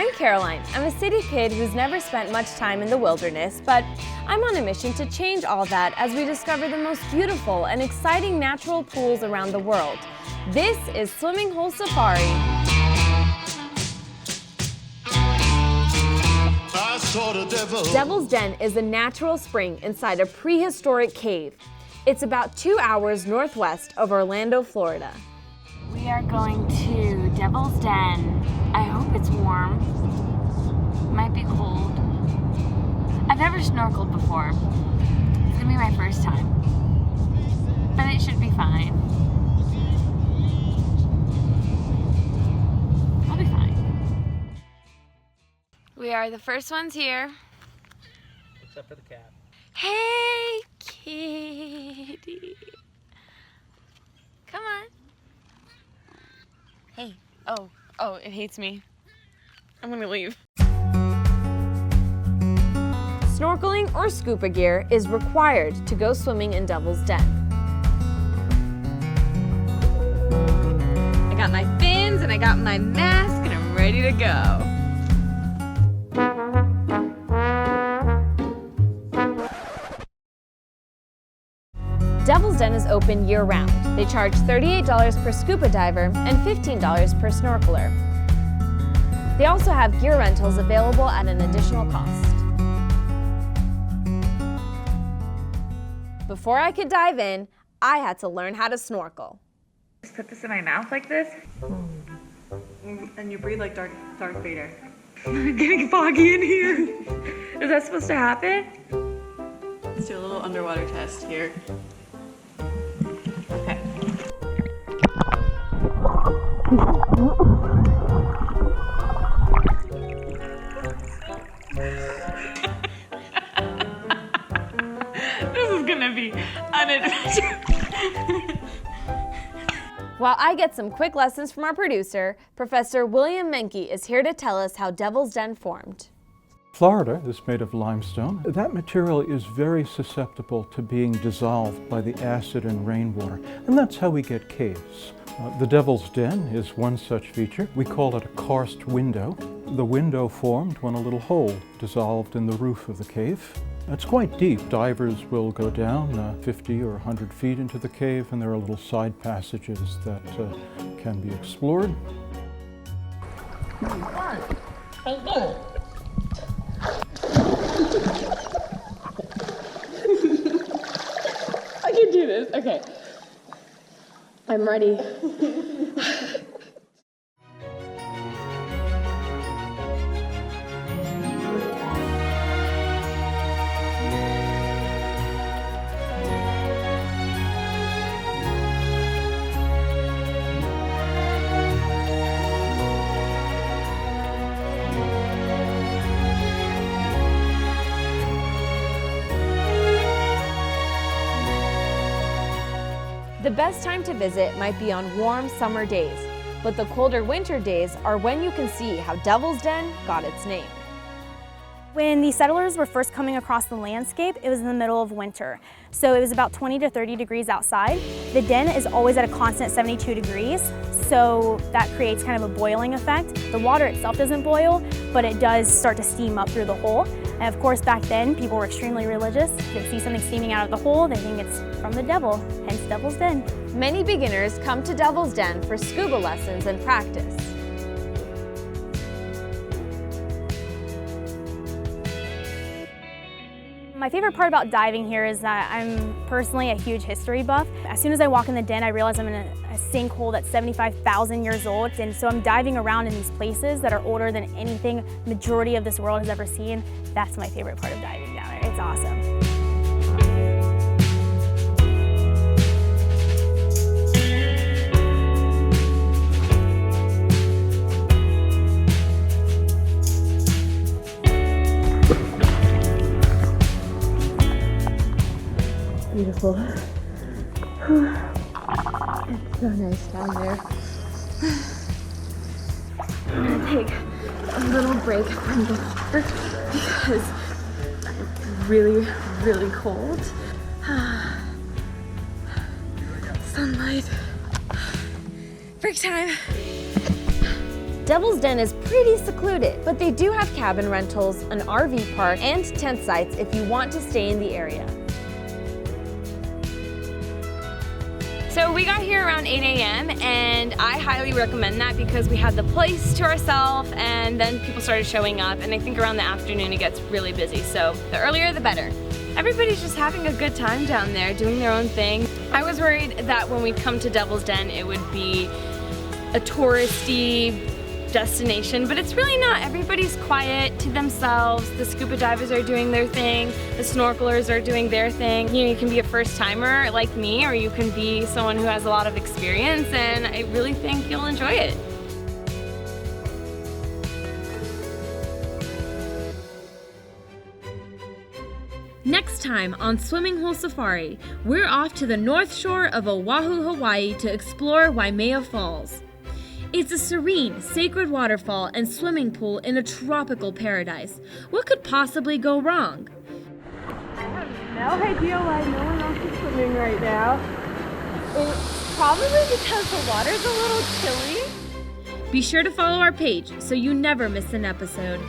I'm Caroline. I'm a city kid who's never spent much time in the wilderness, but I'm on a mission to change all that as we discover the most beautiful and exciting natural pools around the world. This is Swimming Hole Safari. Devil's Den is a natural spring inside a prehistoric cave. It's about 2 hours northwest of Orlando, Florida. We are going to Devil's Den. I hope it's warm. Might be cold. I've never snorkeled before. It's gonna be my first time. But it should be fine. I'll be fine. We are the first ones here. Except for the cat. Hey, kitty. Come on. Hey. Oh, it hates me. I'm gonna leave. Snorkeling or scuba gear is required to go swimming in Devil's Den. I got my fins and I got my mask and I'm ready to go. Devil's Den is open year-round. They charge $38 per scuba diver and $15 per snorkeler. They also have gear rentals available at an additional cost. Before I could dive in, I had to learn how to snorkel. Just put this in my mouth like this. And you breathe like Darth Vader. I'm getting foggy in here. Is that supposed to happen? Let's do a little underwater test here. Okay. This is gonna be an adventure. While I get some quick lessons from our producer, Professor William Menke is here to tell us how Devil's Den formed. Florida is made of limestone. That material is very susceptible to being dissolved by the acid in rainwater, and that's how we get caves. The Devil's Den is one such feature. We call it a karst window. The window formed when a little hole dissolved in the roof of the cave. It's quite deep. Divers will go down 50 or 100 feet into the cave, and there are little side passages that can be explored. I can do this. Okay. I'm ready. The best time to visit might be on warm summer days, but the colder winter days are when you can see how Devil's Den got its name. When the settlers were first coming across the landscape, it was in the middle of winter. So it was about 20 to 30 degrees outside. The den is always at a constant 72 degrees, so that creates kind of a boiling effect. The water itself doesn't boil, but it does start to steam up through the hole. And of course, back then, people were extremely religious. They see something steaming out of the hole, they think it's from the devil, hence Devil's Den. Many beginners come to Devil's Den for scuba lessons and practice. My favorite part about diving here is that I'm personally a huge history buff. As soon as I walk in the den, I realize I'm in a sinkhole that's 75,000 years old. And so I'm diving around in these places that are older than anything majority of this world has ever seen. That's my favorite part of diving down there. It's awesome. Beautiful. It's so nice down there. I'm gonna take a little break from the water because I'm really, really cold. Sunlight. Break time. Devil's Den is pretty secluded, but they do have cabin rentals, an RV park, and tent sites if you want to stay in the area. So we got here around 8 a.m. and I highly recommend that because we had the place to ourselves and then people started showing up, and I think around the afternoon it gets really busy, so the earlier the better. Everybody's just having a good time down there, doing their own thing. I was worried that when we come to Devil's Den it would be a touristy destination, but it's really not. Everybody's quiet to themselves. The scuba divers are doing their thing. The snorkelers are doing their thing. You know, you can be a first timer like me, or you can be someone who has a lot of experience, and I really think you'll enjoy it. Next time on Swimming Hole Safari, we're off to the north shore of Oahu, Hawaii to explore Waimea Falls. It's a serene, sacred waterfall and swimming pool in a tropical paradise. What could possibly go wrong? I have no idea why no one else is swimming right now. It's probably because the water's a little chilly. Be sure to follow our page so you never miss an episode.